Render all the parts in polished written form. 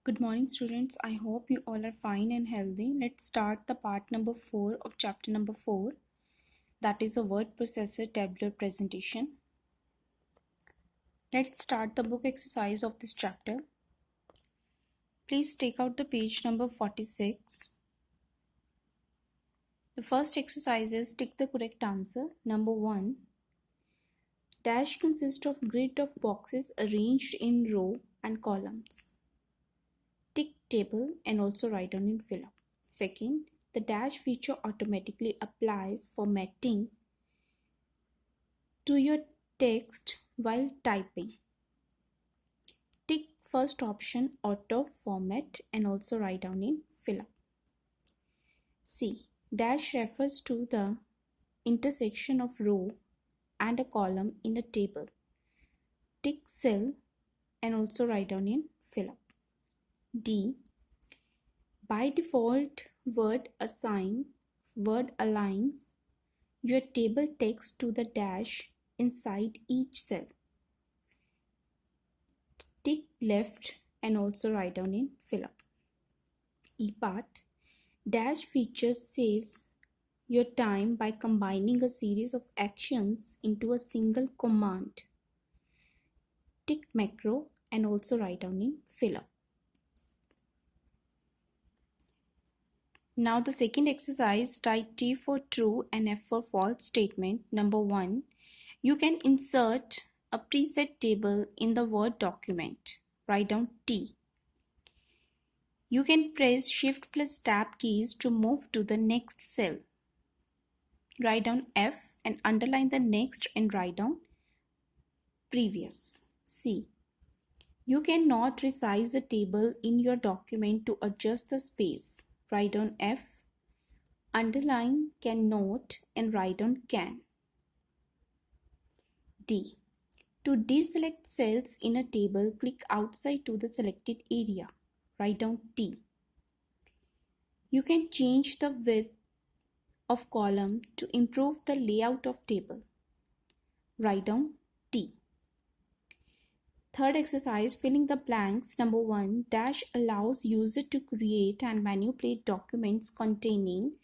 Good morning, students. I hope you all are fine and healthy. Let's start the part number 4 of chapter number 4, that is a word processor tabular presentation. Let's start the book exercise of this chapter. Please take out the page number 46. The first exercise is tick the correct answer. Number 1. Dash consists of grid of boxes arranged in row and columns. Tick table and also write down in fill up. Second, the dash feature automatically applies formatting to your text while typing. Tick first option auto format and also write down in fill up. C. Dash refers to the intersection of row and a column in a table. Tick cell and also write down in fill up. D. By default, word aligns your table text to the dash inside each cell. Tick left and also write down in fill up. E part. Dash feature saves your time by combining a series of actions into a single command. Tick macro and also write down in fill up. Now the second exercise, write T for true and F for false statement. Number 1. You can insert a preset table in the Word document. Write down T. You can press Shift plus Tab keys to move to the next cell. Write down F and underline the next and write down previous. C. You cannot resize a table in your document to adjust the space. Write down F, underline cannot and write down can. D. To deselect cells in a table, click outside to the selected area. Write down T. You can change the width of column to improve the layout of table. Write down T. Third exercise, filling the blanks. Number 1. Dash allows user to create and manipulate documents containing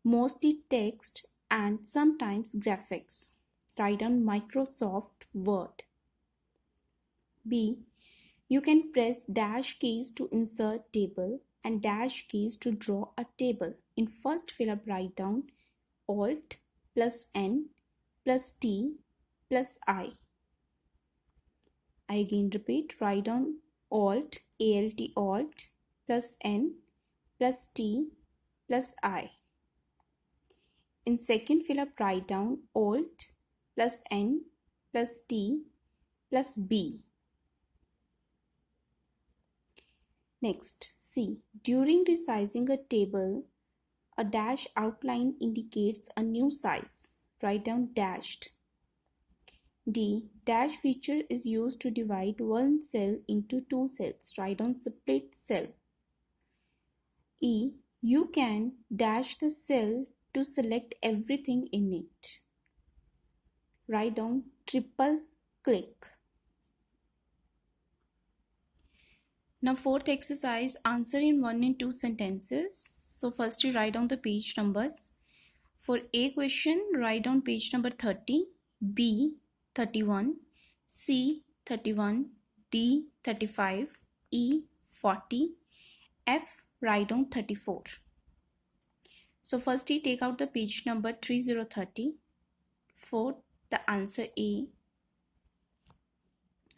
mostly text and sometimes graphics. Write down Microsoft Word. B. You can press dash keys to insert table and dash keys to draw a table. In first fill up, write down Alt plus N plus T plus I. I again repeat, write down Alt plus N plus T plus I. In second fill up, write down Alt plus N plus T plus B. Next, C. During resizing a table, a dash outline indicates a new size. Write down dashed. D. Dash feature is used to divide one cell into two cells. Write down split cell. E. You can dash the cell to select everything in it. Write down triple click. Now fourth exercise, answer in 1 and 2 sentences. So first you write down the page numbers. For A question, write down page number 30, B 31, C 31, D 35, E 40, F write down 34. So first you take out the page number 3030. For the answer A,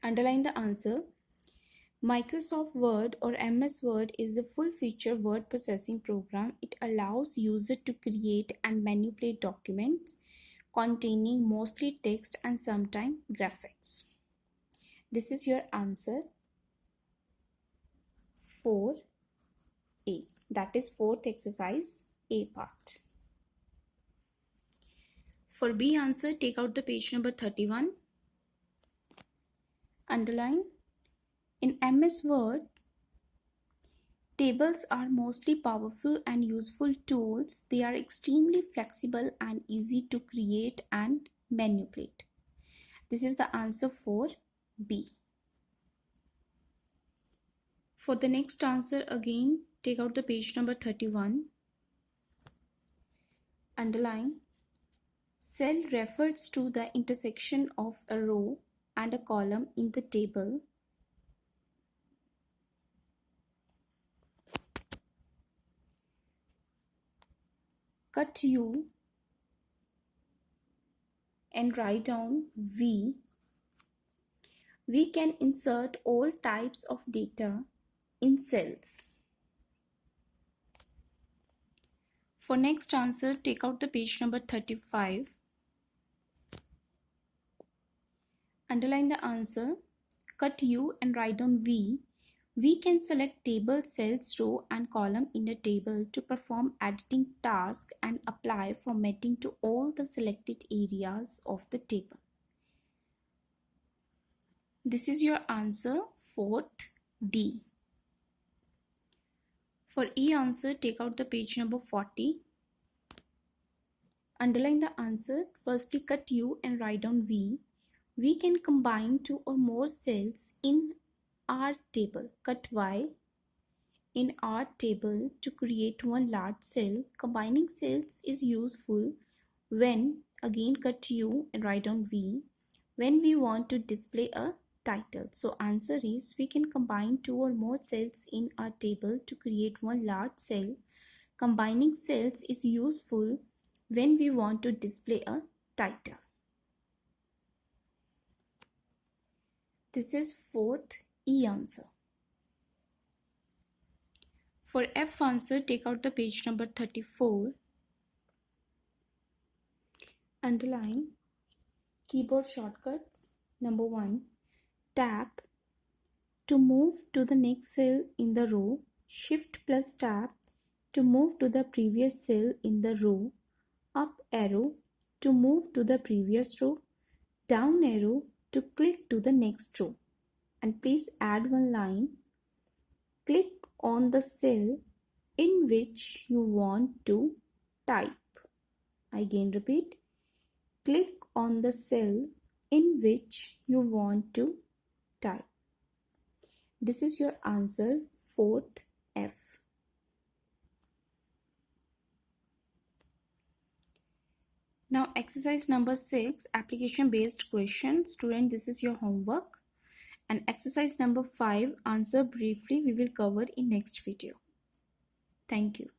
underline the answer. Microsoft Word or MS Word is a full-feature word processing program. It allows users to create and manipulate documents containing mostly text and sometimes graphics. This is your answer for A. That is fourth exercise, A part. For B answer, take out the page number 31. Underline. In MS Word, tables are mostly powerful and useful tools. They are extremely flexible and easy to create and manipulate. This is the answer for B. For the next answer, again take out the page number 31. Underline. Cell refers to the intersection of a row and a column in the table. Cut U and write down V. We can insert all types of data in cells. For next answer, take out the page number 35. Underline the answer. Cut U and write down V. We can select table, cells, row and column in a table to perform editing tasks and apply formatting to all the selected areas of the table. This is your answer, fourth D. For E answer, take out the page number 40. Underline the answer. Firstly, cut U and write down V. We can combine two or more cells in our table. Cut Y in our table to create one large cell. Combining cells is useful when, again cut U and write down V, when we want to display a title. So answer is, we can combine two or more cells in our table to create one large cell. Combining cells is useful when we want to display a title. This is fourth E answer. For F answer, take out the page number 34. Underline. Keyboard shortcuts. Number 1. Tab to move to the next cell in the row. Shift plus tab to move to the previous cell in the row. Up arrow to move to the previous row. Down arrow to click to the next row. And please add one line. Click on the cell in which you want to type. I again repeat. Click on the cell in which you want to type. This is your answer, fourth F. Now exercise number 6, application based question. Student, this is your homework. And exercise number 5, answer briefly, we will cover in next video. Thank you.